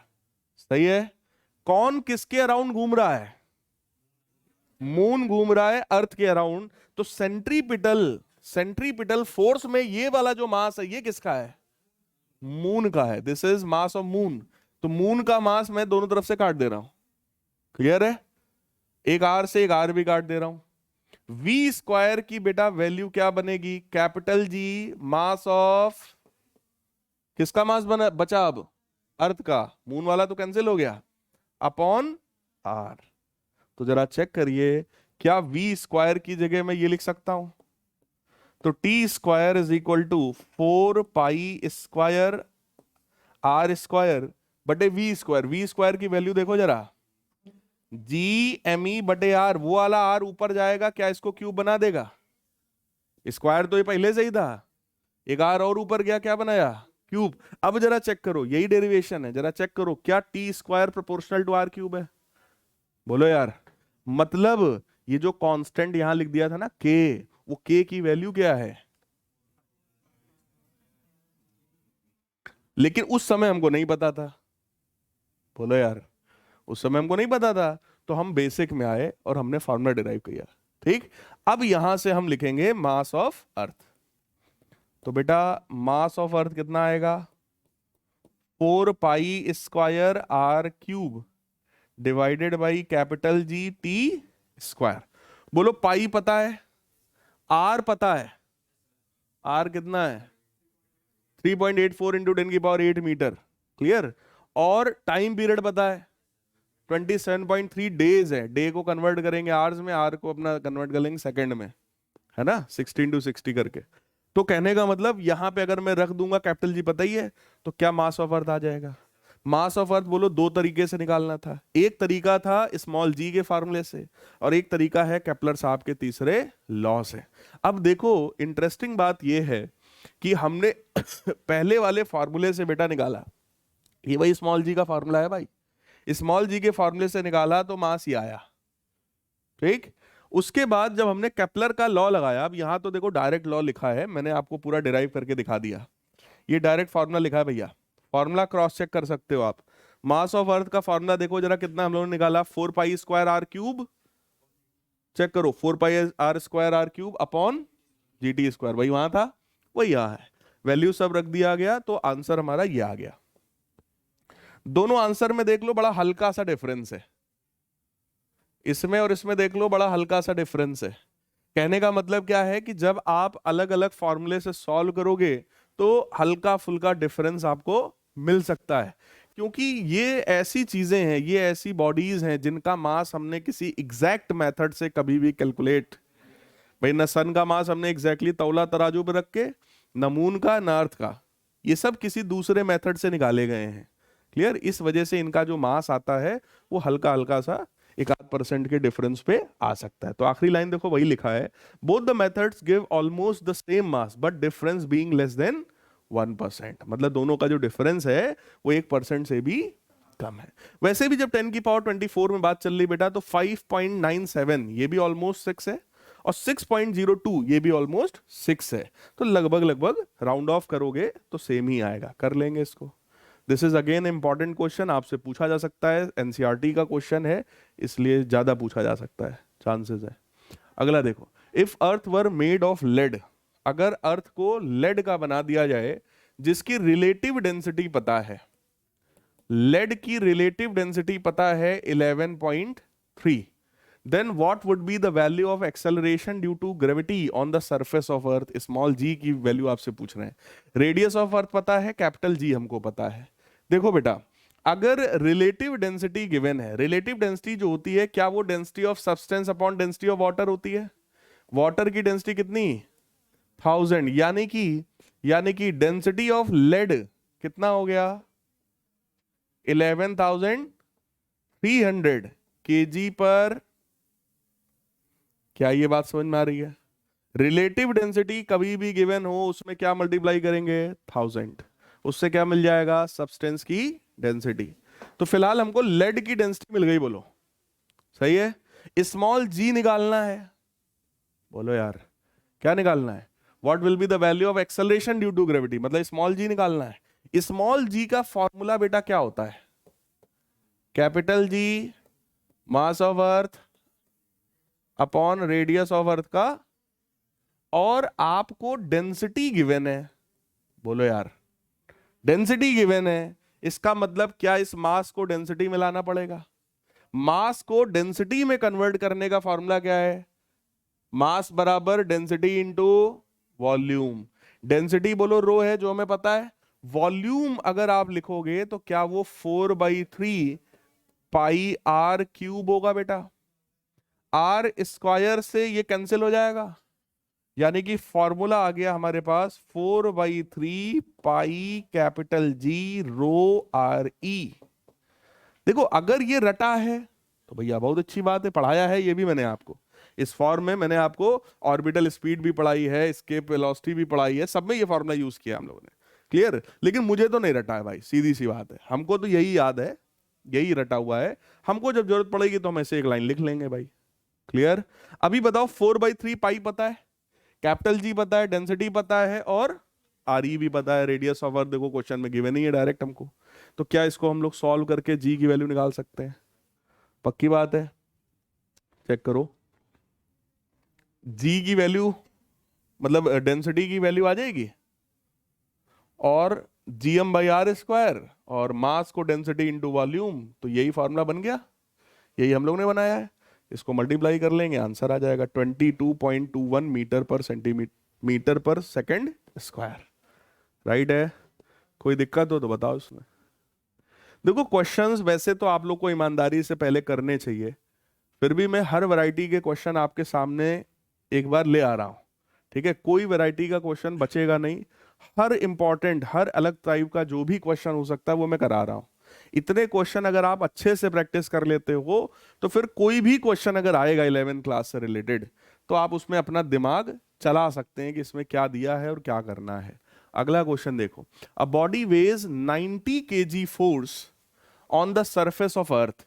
सही है? कौन किसके अराउंड घूम रहा है? मून घूम रहा है अर्थ के अराउंड। तो सेंट्रीपिटल फोर्स में ये वाला जो मास है ये किसका है? मून का है। This is mass of moon. तो मून का मास मैं दोनों तरफ से काट दे रहा हूं। क्लियर है? एक आर से एक आर भी काट दे रहा हूं। वी स्क्वायर की बेटा वैल्यू क्या बनेगी? कैपिटल जी मास ऑफ, किसका मास बना बचा अब? अर्थ का। मून वाला तो कैंसिल हो गया, अपॉन आर। तो जरा चेक करिए, क्या वी स्क्वायर की जगह मैं ये लिख सकता हूं? तो T square is equal to 4 pi square r square बटे वी स्क्वायर। वी स्क्वायर की वैल्यू देखो जरा, जी एम ई बटे आर। वो वाला आर ऊपर जाएगा, क्या इसको क्यूब बना देगा? स्क्वायर तो ये पहले से ही था, एक आर और ऊपर गया, क्या बनाया? क्यूब। अब जरा चेक करो, यही डेरिवेशन है, जरा चेक करो, क्या T square proportional to r cube है? बोलो यार। मतलब ये जो कांस्टेंट यहां लिख दिया था ना के, वो के की वैल्यू क्या है? लेकिन उस समय हमको नहीं पता था। बोलो यार, उस समय हमको नहीं पता था, तो हम बेसिक में आए और हमने फॉर्मूला डिराइव किया। ठीक, अब यहां से हम लिखेंगे मास ऑफ अर्थ। तो बेटा मास ऑफ अर्थ कितना आएगा? 4 pi square are cube divided by capital G T square. बोलो पाई पता है, आर पता है, आर कितना है? 3.84 इंटू 10 की पावर 8 मीटर। क्लियर? और टाइम पीरियड पता है, 27.3 डेज है। डे को कन्वर्ट करेंगे आवर्स में, आर को अपना कन्वर्ट कर लेंगे सेकंड में, है ना, 16 टू 60 करके। तो कहने का मतलब यहां पे अगर मैं रख दूंगा कैपिटल जी पता ही है, तो क्या मास ऑफ अर्थ आ जाएगा? मास ऑफ अर्थ बोलो दो तरीके से निकालना था। एक तरीका था स्मॉल जी के फार्मूले से, और एक तरीका है केपलर साहब के तीसरे लॉ से। अब देखो इंटरेस्टिंग बात यह है कि हमने पहले वाले फार्मूले से बेटा निकाला, ये वही स्मॉल जी का फार्मूला है भाई, स्मॉल जी के फार्मूले से निकाला तो मास ही आया। ठीक, उसके बाद जब हमने केपलर का लॉ लगाया, अब यहां तो देखो डायरेक्ट लॉ लिखा है, मैंने आपको पूरा डिराइव करके दिखा दिया। ये डायरेक्ट फार्मूला लिखा है भैया, फार्मूला क्रॉस चेक कर सकते हो आप। मास ऑफ अर्थ का फार्मूला देखो जरा कितना हम लोगों ने निकाला, 4 pi square are cube. Check करो, 4 pi R square are cube upon G T square. वही वहां था, वही यहां है, वैल्यू सब रख दिया गया, तो आंसर हमारा ये आ गया। दोनों आंसर में देख लो बड़ा हल्का सा डिफरेंस है, इसमें और इसमें देख लो बड़ा हल्का सा डिफरेंस है। कहने का मतलब क्या है कि जब आप अलग अलग फॉर्मूले से सॉल्व करोगे तो हल्का फुल्का डिफरेंस आपको मिल सकता है, क्योंकि ये ऐसी चीजें हैं, ये ऐसी बॉडीज हैं जिनका मास हमने किसी एग्जैक्ट मेथड से कभी भी कैलकुलेट, भाई न सन का मास हमने एग्जैक्टली तौला तराजू पे रख के, न मून का न अर्थ का, ये सब किसी दूसरे मेथड से निकाले गए हैं। क्लियर? इस वजह से इनका जो मास आता है वो हल्का हल्का सा 1-8% के डिफरेंस पे आ सकता है। तो आखिरी लाइन देखो वही लिखा है, both the methods give almost the same mass but difference being less than 1%। मतलब दोनों का जो डिफरेंस है वो 1% से भी कम है। वैसे भी जब 10 की पावर 24 में बात चल रही बेटा, तो 5.97 ये भी ऑलमोस्ट 6 है, और 6.02 ये भी ऑलमोस्ट 6 है। तो लगभग लगभग राउंड ऑफ करोगे तो सेम ही आएगा। कर लेंगे इसको। This is again important question, आपसे पूछा जा सकता है, एनसीईआरटी का क्वेश्चन है, इसलिए ज्यादा पूछा जा सकता है, चांसेस है। अगला देखो, if earth were made of lead, अगर अर्थ को लेड का बना दिया जाए जिसकी रिलेटिव डेंसिटी पता है, लेड की रिलेटिव डेंसिटी पता है 11.3, then what would be the value of acceleration due to gravity on the surface of earth? Small g की वैल्यू आपसे पूछ रहे हैं। रेडियस ऑफ अर्थ पता है, कैपिटल G हमको पता है। देखो बेटा, अगर रिलेटिव डेंसिटी गिवन है, रिलेटिव डेंसिटी जो होती है, क्या वो density of substance upon density of water होती है? वाटर की डेंसिटी कितनी? 1000, यानी कि डेंसिटी ऑफ लेड कितना हो गया? 11,300 kg पर। क्या ये बात समझ में आ रही है? रिलेटिव डेंसिटी कभी भी गिवन हो उसमें क्या मल्टीप्लाई करेंगे? 1000, उससे क्या मिल जाएगा? सब्सटेंस की डेंसिटी। तो फिलहाल हमको लेड की डेंसिटी मिल गई, बोलो सही है। स्मॉल जी निकालना है, बोलो यार क्या निकालना है? What will be the value of acceleration due to gravity, मतलब स्मॉल जी निकालना है। स्मॉल जी का फॉर्मूला बेटा क्या होता है? Capital G mass of earth upon radius of earth का, और आपको डेंसिटी गिवन है, बोलो यार डेंसिटी गिवन है, इसका मतलब क्या इस मास को डेंसिटी में लाना पड़ेगा। मास को डेंसिटी में कन्वर्ट करने का फॉर्मूला क्या है? मास बराबर डेंसिटी इंटू वॉल्यूम। डेंसिटी बोलो रो है जो हमें पता है, वॉल्यूम अगर आप लिखोगे तो क्या वो 4/3 पाई आर क्यूब होगा बेटा। आर स्क्वायर से ये कैंसिल हो जाएगा, यानी कि फॉर्मूला आ गया हमारे पास 4/3 पाई कैपिटल जी रो आर ई। देखो अगर ये रटा है तो भैया बहुत अच्छी बात है, पढ़ाया है ये भी मैंने आपको इस फॉर्म में, मैंने आपको ऑर्बिटल स्पीड भी पढ़ाई है, एस्केप वेलोसिटी भी पढ़ाई है, सब में ये फॉर्मूला यूज किया हम लोगों ने। क्लियर? लेकिन मुझे तो नहीं रटा है भाई, सीधी सी बात है, हमको तो यही याद है, यही रटा हुआ है। हमको जब जरूरत पड़ेगी तो हम ऐसे एक लाइन लिख लेंगे भाई। क्लियर? अभी बताओ 4/3 पाई पता है, कैपिटल जी पता है, डेंसिटी पता है, और आर ई भी पता है, रेडियस ऑफ अर्थ देखो क्वेश्चन में गिवन नहीं है डायरेक्ट हमको। तो क्या इसको हम लोग सॉल्व करके जी की वैल्यू निकाल सकते हैं? पक्की बात है, चेक करो। जी की वैल्यू मतलब डेंसिटी की वैल्यू आ जाएगी, और gm/r² और मास को डेंसिटी इंटू वॉल्यूम, तो यही फॉर्मूला बन गया, यही हम लोग ने बनाया है। इसको मल्टीप्लाई कर लेंगे, आंसर आ जाएगा 22.21 मीटर पर सेंटीमीटर पर सेकंड स्क्वायर। राइट है? कोई दिक्कत हो तो बताओ इसमें। देखो क्वेश्चंस वैसे तो आप लोग को ईमानदारी से पहले करने चाहिए, फिर भी मैं हर वैरायटी के क्वेश्चन आपके सामने एक बार ले आ रहा हूं। ठीक है? कोई वैरायटी का क्वेश्चन बचेगा नहीं, हर इंपॉर्टेंट हर अलग टाइप का जो भी क्वेश्चन हो सकता है वो मैं करा रहा हूं। इतने क्वेश्चन अगर आप अच्छे से प्रैक्टिस कर लेते हो तो फिर कोई भी क्वेश्चन अगर आएगा 11 क्लास से रिलेटेड तो आप उसमें अपना दिमाग चला सकते हैं कि इसमें क्या दिया है और क्या करना है। अगला क्वेश्चन देखो, a body weighs 90 kg force on the surface of earth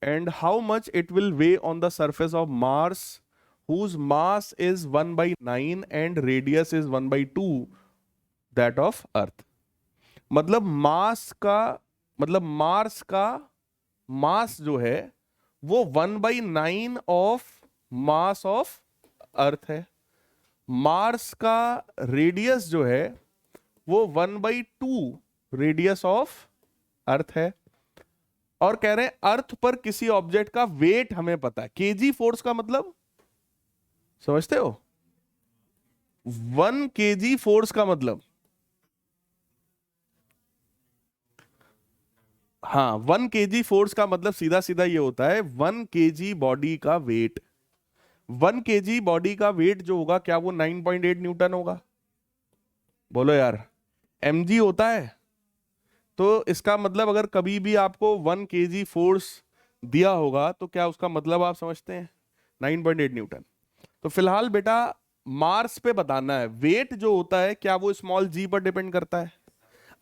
and how much it will weigh on the surface of Mars whose mass is 1/9 and radius is 1/2 that of Earth। मतलब मार्स का मास जो है वो 1/9 ऑफ मास ऑफ अर्थ है, मार्स का रेडियस जो है वो 1/2 रेडियस ऑफ अर्थ है, और कह रहे हैं अर्थ पर किसी ऑब्जेक्ट का वेट हमें पता है। केजी फोर्स का मतलब समझते हो? 1 kg फोर्स का मतलब, हाँ 1 kg फोर्स का मतलब सीधा सीधा ये होता है 1 kg बॉडी का वेट। 1 kg बॉडी का वेट जो होगा क्या वो 9.8 न्यूटन होगा? बोलो यार, mg होता है। तो इसका मतलब अगर कभी भी आपको 1 kg फोर्स दिया होगा तो क्या उसका मतलब आप समझते हैं? 9.8 न्यूटन। तो फिलहाल बेटा मार्स पे बताना है वेट जो होता है क्या वो स्मॉल जी पर डिपेंड करता है?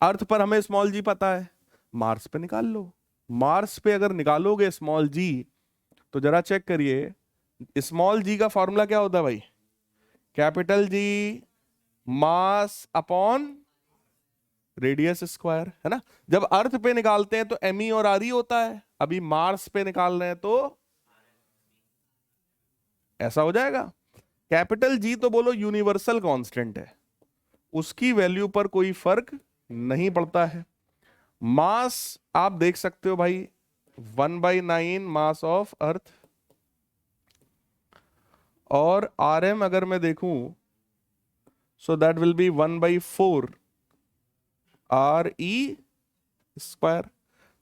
अर्थ पर हमें स्मॉल जी पता है, मार्स पे निकाल लो। मार्स पे अगर निकालोगे स्मॉल जी तो जरा चेक करिए, स्मॉल जी का फॉर्मूला क्या होता है भाई? Capital G mass upon radius square, है ना। जब अर्थ पे निकालते हैं तो एम ई और आर ई होता है, अभी मार्स पे निकाल रहे हैं तो ऐसा हो जाएगा। कैपिटल जी तो बोलो यूनिवर्सल कांस्टेंट है, उसकी वैल्यू पर कोई फर्क नहीं पड़ता है। मास आप देख सकते हो भाई 1/9 मास ऑफ अर्थ, और आर एम अगर मैं देखूं so that will B 1/4 are E square.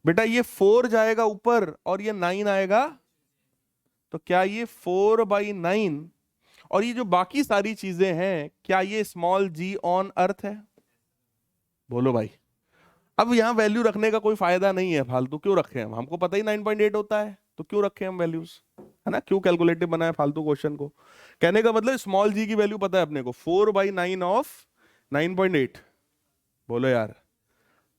बेटा ये 4 जाएगा ऊपर और ये 9 आएगा, तो क्या ये 4/9 और ये जो बाकी सारी चीजें हैं क्या ये स्मॉल जी ऑन अर्थ है? बोलो भाई। अब यहां वैल्यू रखने का कोई फायदा नहीं है, फालतू क्यों रखे हम, हमको पता ही 9.8 होता है तो क्यों रखे हम वैल्यूज, है ना। क्यों कैलकुलेटिव बनाए फालतू क्वेश्चन को? कहने का मतलब स्मॉल जी की वैल्यू पता है अपने को 4/9 ऑफ 9.8। बोलो यार।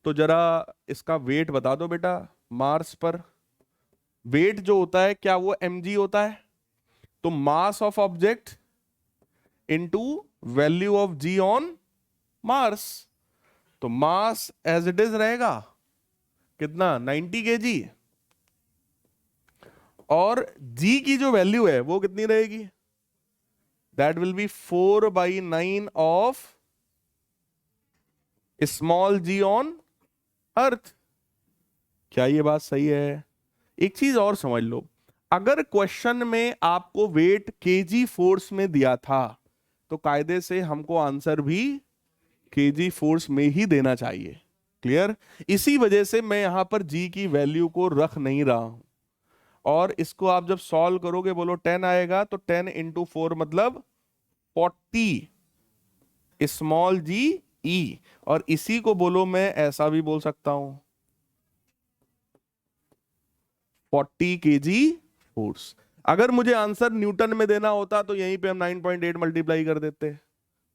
तो जरा इसका वेट बता दो बेटा। मार्स पर वेट जो होता है क्या वो mg होता है? तो mass of object into value of g on Mars, तो मास एज इट इज रहेगा कितना 90 kg, और g की जो वैल्यू है वो कितनी रहेगी? That will be 4/9 of small g on earth. क्या ये बात सही है? एक चीज और समझ लो, अगर क्वेश्चन में आपको वेट केजी फोर्स में दिया था तो कायदे से हमको आंसर भी केजी फोर्स में ही देना चाहिए। क्लियर? इसी वजह से मैं यहां पर जी की वैल्यू को रख नहीं रहा हूं, और इसको आप जब सॉल्व करोगे बोलो 10 आएगा, तो 10 इंटू 4 मतलब 40 स्मॉल जी ई, और इसी को बोलो मैं ऐसा भी बोल सकता हूं 40 kg फोर्स। अगर मुझे आंसर न्यूटन में देना होता तो यहीं पे हम 9.8 मल्टीप्लाई कर देते।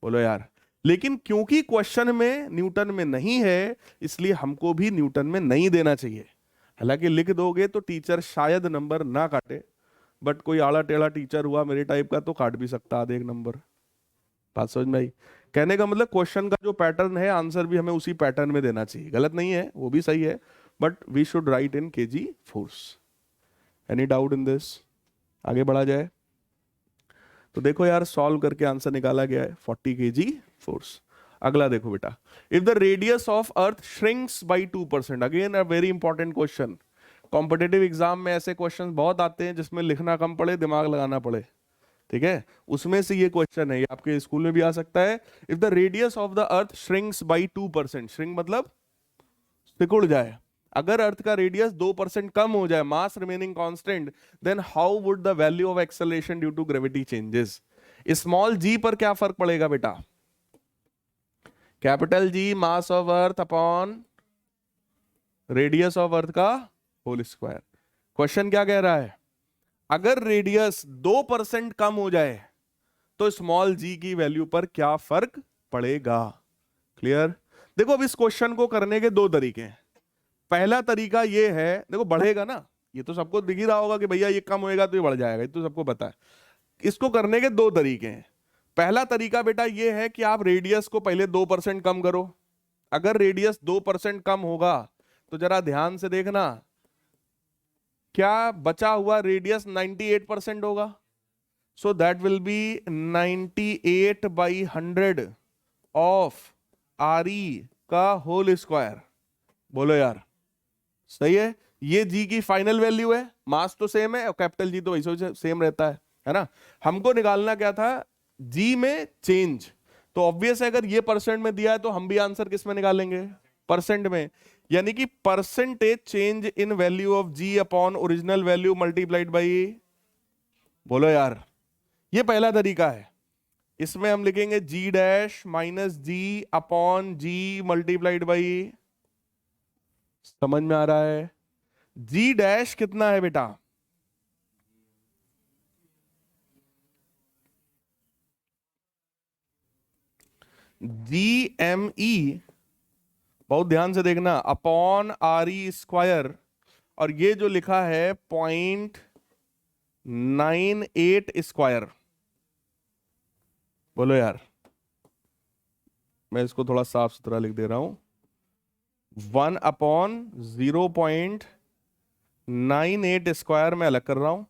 बोलो यार। लेकिन क्योंकि क्वेश्चन में न्यूटन में नहीं है इसलिए हमको भी न्यूटन में नहीं देना चाहिए। हालांकि लिख दोगे तो टीचर शायद नंबर ना काटे, बट कोई आड़ा टेढ़ा टीचर हुआ मेरे टाइप का तो काट भी सकता आधे एक नंबर। बात समझ में आई? कहने का मतलब क्वेश्चन का जो पैटर्न है आंसर भी हमें उसी पैटर्न में देना चाहिए। गलत नहीं है, वो भी सही है, but we should write in kg force. Any doubt in this? आगे बढ़ा जाए तो देखो यार, सॉल्व करके आंसर निकाला गया है 40 kg फोर्स। अगला देखो बेटा, if the radius of earth shrinks by 2%, again a very important question. Competitive exam में ऐसे क्वेश्चन बहुत आते हैं जिसमें लिखना कम पड़े दिमाग लगाना पड़े, ठीक है। उसमें से ये क्वेश्चन है, ये आपके स्कूल में भी आ सकता है। If the radius of the earth shrinks by 2%, shrink मतलब सिकुड़ जाए, अगर अर्थ का रेडियस 2% कम हो जाए, mass remaining constant, then how would the value of acceleration due to gravity changes? Small G पर क्या फर्क पड़ेगा बेटा? Capital G mass of earth upon radius of earth का होल स्क्वायर। क्वेश्चन क्या कह रहा है? अगर रेडियस 2% कम हो जाए तो स्मॉल जी की वैल्यू पर क्या फर्क पड़ेगा? क्लियर? देखो अब इस क्वेश्चन को करने के दो तरीके हैं। पहला तरीका ये है, देखो बढ़ेगा ना, ये तो सबको दिख ही रहा होगा कि भैया ये कम होएगा तो ये बढ़ जाएगा, ये तो सबको पता है। इसको करने के दो तरीके हैं। पहला तरीका बेटा ये है कि आप रेडियस को पहले 2% कम करो। अगर रेडियस 2% कम होगा तो जरा ध्यान से देखना, क्या बचा हुआ रेडियस 98% होगा। So that will B 98/100 of R E का होल स्क्वायर। बोलो यार, सही है? ये जी की फाइनल वैल्यू है, मास तो सेम है और कैपिटल जी तो वैसे सेम रहता है ना। हमको निकालना क्या था? जी में चेंज। तो ऑब्वियस है अगर ये परसेंट में दिया है तो हम भी आंसर किस में निकालेंगे? परसेंट में। यानी कि percentage change in value of G upon original value multiplied by. बोलो यार, ये पहला तरीका है। इसमें हम लिखेंगे G dash minus G upon G multiplied by, समझ में आ रहा है? जी डैश कितना है बेटा? जी एम ई, बहुत ध्यान से देखना, अपॉन आर ई स्क्वायर, और ये जो लिखा है 0.98 स्क्वायर। बोलो यार, मैं इसको थोड़ा साफ सुथरा लिख दे रहा हूं। 1/0.98 स्क्वायर में अलग कर रहा हूं,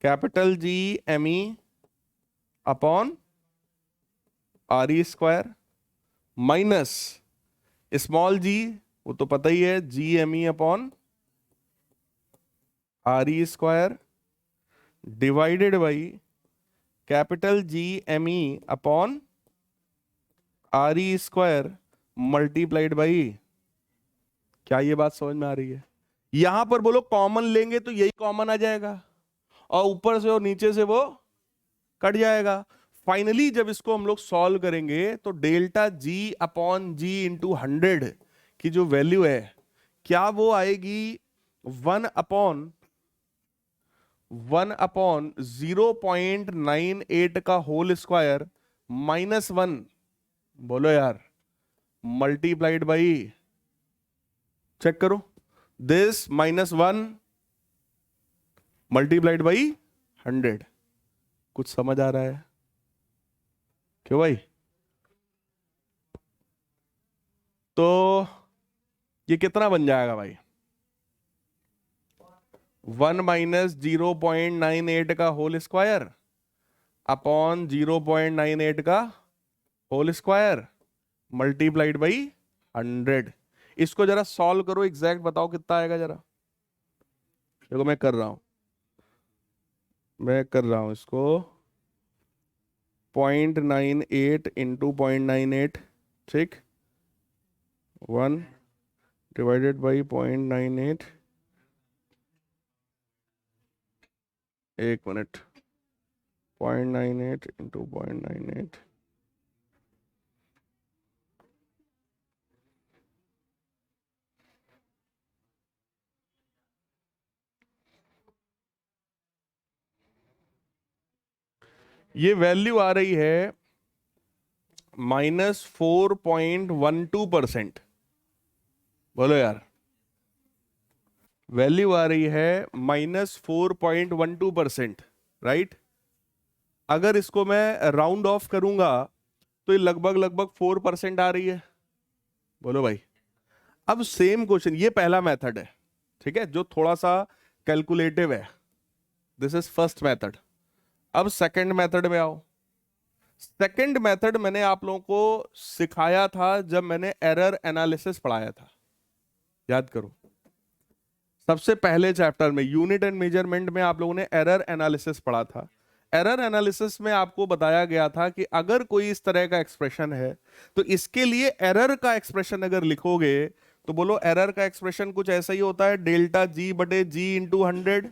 capital G M E upon R E square minus small G, वो तो पता ही है, G M E upon R E square divided by capital G M E upon R E square multiplied by. क्या ये बात समझ में आ रही है? यहां पर बोलो कॉमन लेंगे तो यही कॉमन आ जाएगा, और ऊपर से और नीचे से वो कट जाएगा। फाइनली जब इसको हम लोग सॉल्व करेंगे तो डेल्टा जी अपॉन जी इंटू 100 की जो वैल्यू है, क्या वो आएगी 1/1/0.98 का होल स्क्वायर -1, बोलो यार, मल्टीप्लाइड बाई, चेक करो, दिस -1 मल्टीप्लाइड बाई 100। कुछ समझ आ रहा है क्यों भाई? तो ये कितना बन जाएगा भाई? 1 - 0.98 का होल स्क्वायर अपॉन 0.98 का होल स्क्वायर मल्टीप्लाइड बाई 100। इसको जरा सॉल्व करो, एग्जैक्ट बताओ कितना आएगा जरा। देखो मैं कर रहा हूं इसको 0.98 इंटू 0.98, ठीक, 1 डिवाइडेड बाई 0.98, एक मिनट, 0.98 इंटू 0.98, ये वैल्यू आ रही है -4.12%। बोलो यार, वैल्यू आ रही है -4.12%, राइट? अगर इसको मैं राउंड ऑफ करूंगा तो ये लगभग लगभग 4% आ रही है। बोलो भाई, अब सेम क्वेश्चन, ये पहला मेथड है, ठीक है, जो थोड़ा सा कैलकुलेटिव है, दिस इज फर्स्ट मेथड। अब सेकंड मेथड में आओ। सेकंड मेथड मैंने आप लोगों को सिखाया था जब मैंने एरर एनालिसिस पढ़ाया था, याद करो, सबसे पहले चैप्टर में यूनिट एंड मेजरमेंट में आप लोगों ने एरर एनालिसिस पढ़ा था। एरर एनालिसिस में आपको बताया गया था कि अगर कोई इस तरह का एक्सप्रेशन है तो इसके लिए एरर का एक्सप्रेशन अगर लिखोगे तो बोलो एरर का एक्सप्रेशन कुछ ऐसा ही होता है, डेल्टा जी बटे जी इंटू 100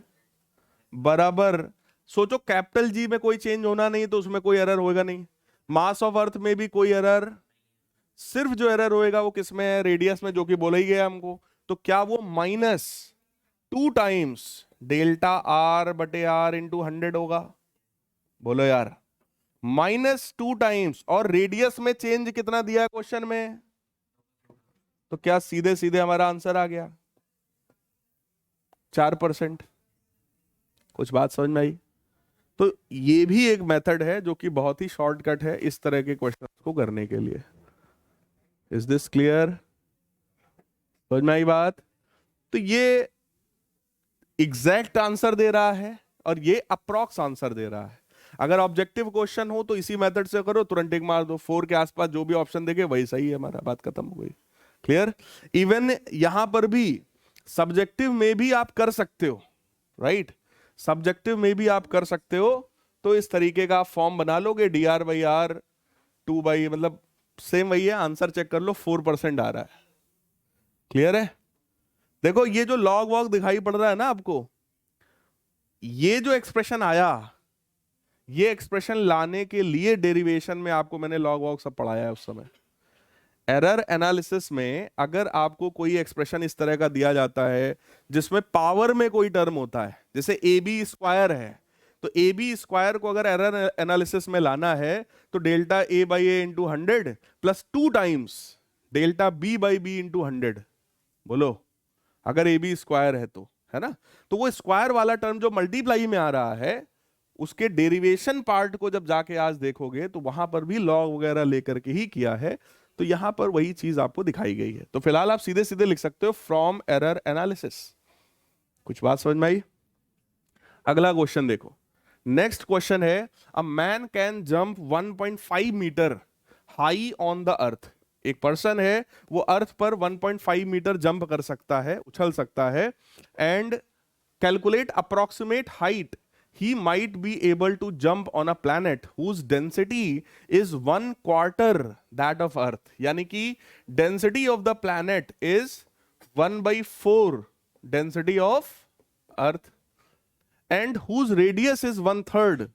बराबर, सोचो कैपिटल जी में कोई चेंज होना नहीं तो उसमें कोई एरर होगा नहीं, मास ऑफ अर्थ में भी कोई एरर, सिर्फ जो एरर होएगा वो किसमें है, रेडियस में, जो कि बोला ही गया हमको। तो क्या वो -2 टाइम्स डेल्टा आर बटे आर इंटू 100 होगा? बोलो यार, -2 टाइम्स, और रेडियस में चेंज कितना दिया है क्वेश्चन में, तो क्या सीधे सीधे हमारा आंसर आ गया 4%। कुछ बात समझ में आई? तो ये भी एक मेथड है जो कि बहुत ही शॉर्टकट है इस तरह के क्वेश्चन को करने के लिए। Is this clear? समझ में आई बात? तो ये एग्जैक्ट आंसर दे रहा है और ये अप्रॉक्स आंसर दे रहा है। अगर ऑब्जेक्टिव क्वेश्चन हो तो इसी मेथड से करो, तुरंत टिक मार दो, 4 के आसपास जो भी ऑप्शन देखे वही सही है, हमारा बात खत्म हो गई। क्लियर? इवन यहां पर भी सब्जेक्टिव में भी आप कर सकते हो, राइट? सब्जेक्टिव में भी आप कर सकते हो। तो इस तरीके का फॉर्म बना लोगे, dr/r 2 मतलब सेम वही है, आंसर चेक कर लो, 4% आ रहा है। क्लियर है? देखो ये जो लॉग वॉग दिखाई पड़ रहा है ना आपको, ये जो एक्सप्रेशन आया ये एक्सप्रेशन लाने के लिए डेरिवेशन में आपको मैंने लॉग वॉग सब पढ़ाया है उस समय। एरर एनालिसिस में अगर आपको कोई एक्सप्रेशन इस तरह का दिया जाता है जिसमें पावर में कोई टर्म होता है, जैसे ए बी स्क्वायर है, तो ए बी स्क्वायर को अगर एरर एनालिसिस में लाना है तो delta a by a into 100 plus 2 times delta b by b into 100। बोलो, अगर ए बी स्क्वायर है तो, है ना? तो वो स्क्वायर वाला टर्म जो मल्टीप्लाई में आ रहा है, उसके डेरिवेशन पार्ट को जब जाके आज देखोगे तो वहां पर भी लॉग वगैरह लेकर के ही किया है। तो यहां पर वही चीज आपको दिखाई गई है। तो फिलहाल आप सीधे सीधे लिख सकते हो फ्रॉम एरर एनालिसिस। कुछ बात समझ में आई? अगला क्वेश्चन देखो। नेक्स्ट क्वेश्चन है, a man can jump 1.5 metre high on the earth. एक पर्सन है, वो अर्थ पर 1.5 मीटर जंप कर सकता है, उछल सकता है। And calculate approximate height he might be able to jump on a planet whose density is 1/4 that of earth। यानी कि density of the planet is 1/4 density of earth and whose radius is 1/3।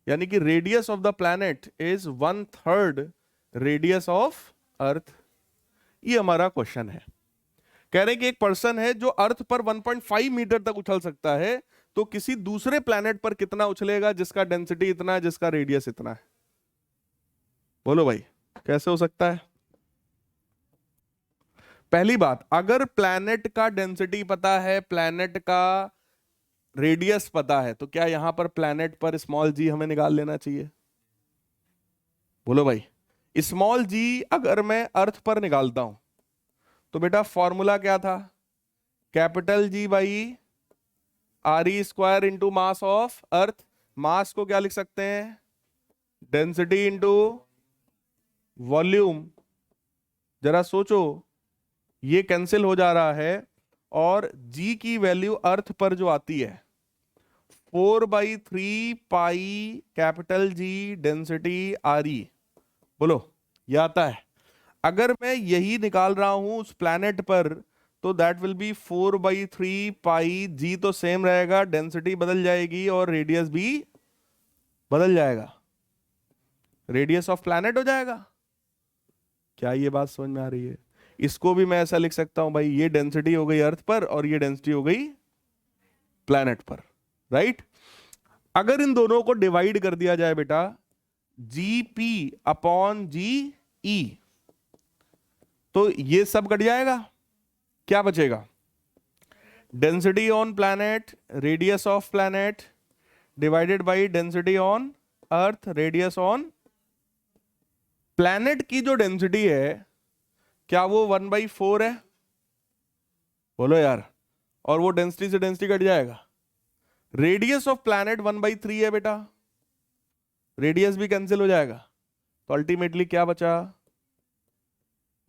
यानी कि radius of the planet is 1/3 radius of earth। ये हमारा क्वेश्चन है। कह रहे हैं कि एक पर्सन है जो अर्थ पर 1.5 मीटर तक उछल सकता है, तो किसी दूसरे प्लैनेट पर कितना उछलेगा जिसका डेंसिटी इतना है, जिसका रेडियस इतना है? बोलो भाई, कैसे हो सकता है? पहली बात, अगर प्लैनेट का डेंसिटी पता है, प्लैनेट का रेडियस पता है, तो क्या यहां पर प्लैनेट पर स्मॉल जी हमें निकाल लेना चाहिए? बोलो भाई, स्मॉल जी अगर मैं अर्थ पर निकालता हूं तो बेटा फॉर्मूला क्या था? Capital G by R E square into mass of earth. Mass को क्या लिख सकते हैं? Density into volume. जरा सोचो, ये कैंसिल हो जा रहा है और जी की वैल्यू अर्थ पर जो आती है 4/3 pi capital G density R E. बोलो, ये आता है। अगर मैं यही निकाल रहा हूं उस प्लैनेट पर तो दैट विल बी 4/3 पाई। जी तो सेम रहेगा, डेंसिटी बदल जाएगी और रेडियस भी बदल जाएगा, रेडियस ऑफ प्लैनेट हो जाएगा। क्या ये बात समझ में आ रही है? इसको भी मैं ऐसा लिख सकता हूं भाई, ये डेंसिटी हो गई अर्थ पर और ये डेंसिटी हो गई प्लैनेट पर, राइट? अगर इन दोनों को डिवाइड कर दिया जाए बेटा जीपी अपॉन जी ई, तो ये सब कट जाएगा। क्या बचेगा? Density on planet, radius of planet divided by density on earth, radius on planet. की जो डेंसिटी है क्या वो 1/4 है? बोलो यार। और वो डेंसिटी से डेंसिटी कट जाएगा। रेडियस ऑफ प्लैनेट 1/3 है बेटा, रेडियस भी कैंसिल हो जाएगा, तो अल्टीमेटली क्या बचा?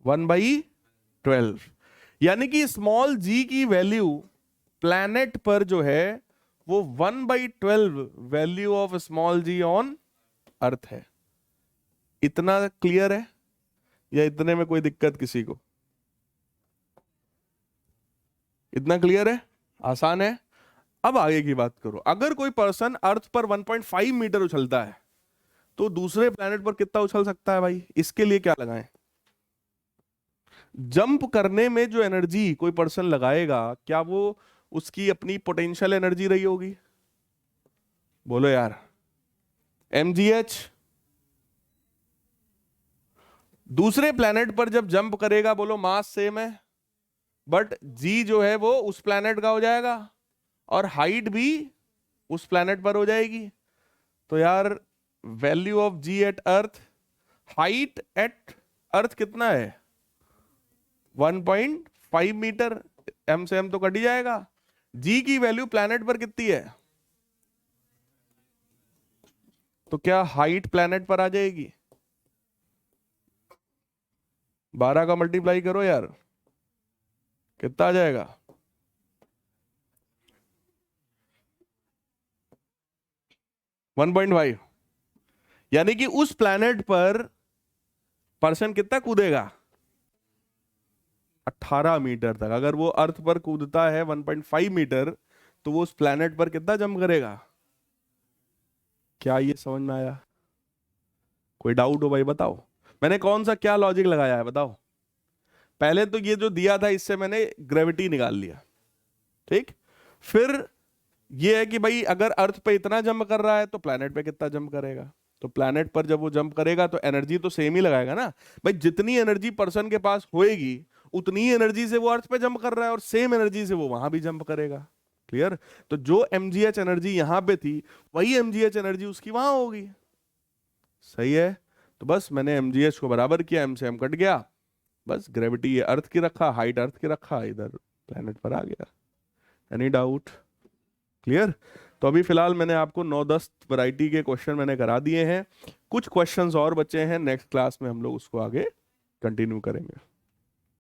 1/12। यानी कि स्मॉल जी की वैल्यू प्लैनेट पर जो है वो 1/12 value of small g on earth है। इतना क्लियर है या इतने में कोई दिक्कत किसी को? इतना क्लियर है, आसान है। अब आगे की बात करो। अगर कोई पर्सन अर्थ पर 1.5 मीटर उछलता है तो दूसरे प्लैनेट पर कितना उछल सकता है भाई? इसके लिए क्या लगाएं? जंप करने में जो एनर्जी कोई पर्सन लगाएगा, क्या वो उसकी अपनी पोटेंशियल एनर्जी रही होगी? बोलो यार, mgh। दूसरे प्लैनेट पर जब जंप करेगा, बोलो मास सेम है, बट जी जो है वो उस प्लैनेट का हो जाएगा और हाइट भी उस प्लैनेट पर हो जाएगी। तो यार value of G at earth, height at earth कितना है? 1.5 मीटर। एम से एम तो कट ही जाएगा। जी की वैल्यू प्लैनेट पर कितनी है? तो क्या हाइट प्लैनेट पर आ जाएगी? 12 का मल्टीप्लाई करो यार, कितना आ जाएगा? 1.5। यानी कि उस प्लैनेट पर पर्सन कितना कूदेगा? 18 मीटर तक। अगर वो अर्थ पर कूदता है 1.5 मीटर तो वो उस प्लैनेट पर कितना जंप करेगा? क्या ये समझ में आया? कोई डाउट हो भाई बताओ। मैंने कौन सा क्या लॉजिक लगाया है बताओ। पहले तो ये जो दिया था इससे मैंने ग्रेविटी निकाल लिया, ठीक। फिर ये है कि भाई अगर अर्थ पे इतना जंप कर रहा है तो प्लैनेट पे कितना जंप करेगा, तो प्लैनेट पर जब वो जंप करेगा तो एनर्जी तो सेम ही लगाएगा ना भाई। जितनी एनर्जी पर्सन के पास होएगी उतनी एनर्जी से वो अर्थ पे जंप कर रहा है और सेम एनर्जी से वो वहां भी जंप करेगा। क्लियर? तो जो mgh एनर्जी यहां पे थी वही mgh एनर्जी उसकी वहां होगी। सही है? तो बस मैंने mgh को बराबर किया, m से m कट गया, बस ग्रेविटी ये अर्थ की रखा, हाइट अर्थ की रखा, इधर प्लेनेट पर आ गया। Any doubt? क्लियर? तो अभी फिलहाल मैंने आपको 9-10 वैरायटी के क्वेश्चन मैंने करा दिए हैं। कुछ क्वेश्चंस और बचे हैं, नेक्स्ट क्लास में हम लोग उसको आगे कंटिन्यू करेंगे।